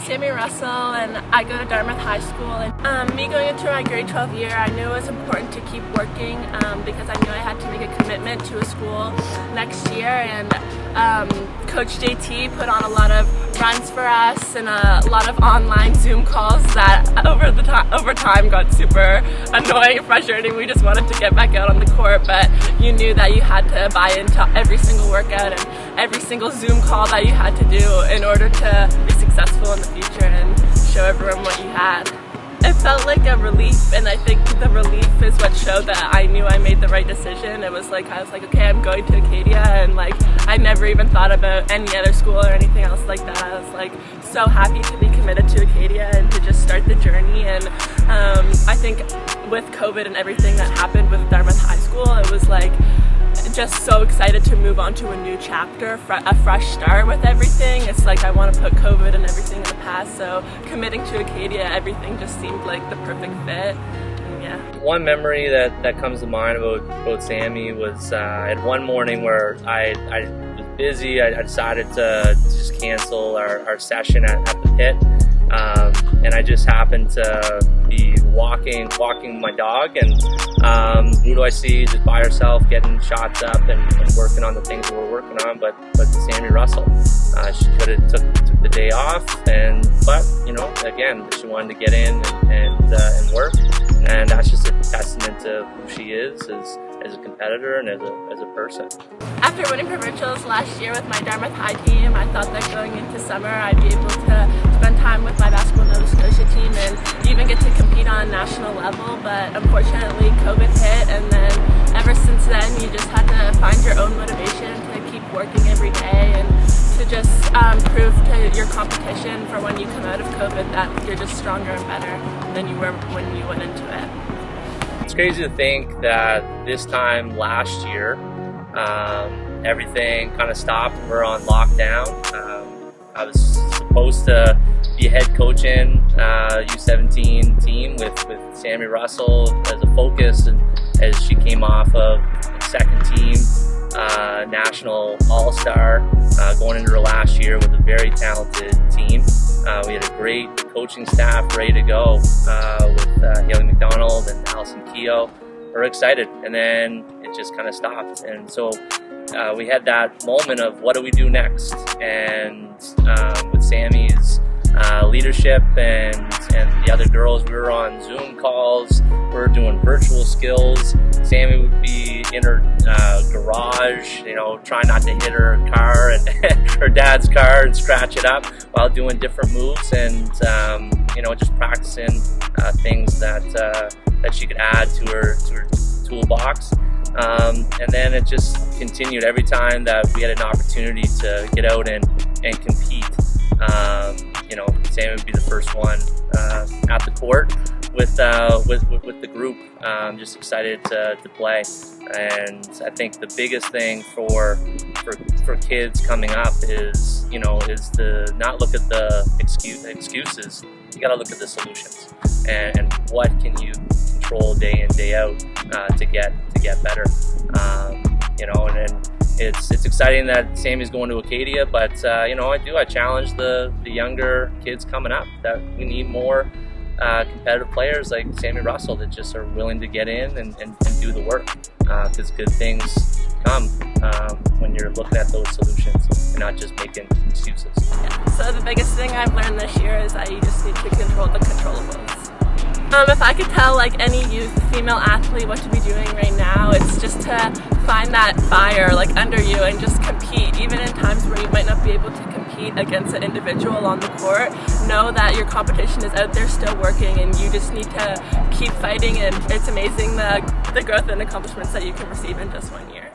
Sami Russell, and I go to Dartmouth High School. And me going into my grade 12 year, I knew it was important to keep working because I knew I had to make a commitment to a school next year. And Coach JT put on a lot of runs for us and a lot of online Zoom calls that over time got super annoying and frustrating. We just wanted to get back out on the court, but you knew that you had to buy into every single workout and every single Zoom call that you had to do in order to be successful in the future and show everyone what you had. It felt like a relief, and I think the relief is what showed that I knew I made the right decision. It was like, I was like, okay, I'm going to Acadia, and like, I never even thought about any other school or anything else like that. I was like, so happy to be committed to Acadia and to just start the journey. And I think with COVID and everything that happened with Dartmouth High School, it was like, just so excited to move on to a new chapter, a fresh start with everything. It's like I want to put COVID and everything in the past, so committing to Acadia, everything just seemed like the perfect fit. And yeah. One memory that comes to mind about Sami was at one morning where I was busy. I decided to just cancel our session at the pit, and I just happened to be walking my dog, and who do I see just by herself getting shots up and working on the things that we're working on, but Sami Russell. She could have took the day off, but you know, again, she wanted to get in and work, and that's just a testament to who she is as a competitor and as a person. After winning provincials last year with my Dartmouth High team, I thought that going into summer I'd be able to spend time with my basketball Nova Scotia team and even get to compete on a national level, but unfortunately COVID hit, and then ever since then you just had to find your own motivation to keep working every day and to just prove to your competition for when you come out of COVID that you're just stronger and better than you were when you went into it. It's crazy to think that this time last year, everything kind of stopped. We're on lockdown. I was supposed to be head coaching U17 team with Sami Russell as a focus, and as she came off of second team national all-star, going into her last year with a very talented team. We had a great coaching staff ready to go with Haley McDonald and Allison Keogh. We're excited, and then it just kind of stopped. And so we had that moment of what do we do next? And with Sami's leadership and the other girls, we were on Zoom calls, we were doing virtual skills. Sami would be in her garage, you know, trying not to hit her car and her dad's car and scratch it up while doing different moves, and you know, just practicing things that she could add to her toolbox. And then it just continued every time that we had an opportunity to get out and compete. You know, Sami would be the first one at the court with the group. Just excited to play, and I think the biggest thing for kids coming up is, you know, is to not look at the excuses. You got to look at the solutions, and what can you control day in, day out to get better. You know, and it's exciting that Sami's going to Acadia, but you know, I challenge the younger kids coming up that we need more competitive players like Sami Russell that just are willing to get in and do the work, because good things come when you're looking at those solutions and not just making excuses. Yeah. So the biggest thing I've learned this year is that you just need to control the controllables. If I could tell like any youth female athlete what to be doing right now, it's just to find that fire like under you and just compete, even in times where you might not be able to compete against an individual on the court. Know that your competition is out there still working, and you just need to keep fighting, and it's amazing the growth and accomplishments that you can receive in just 1 year.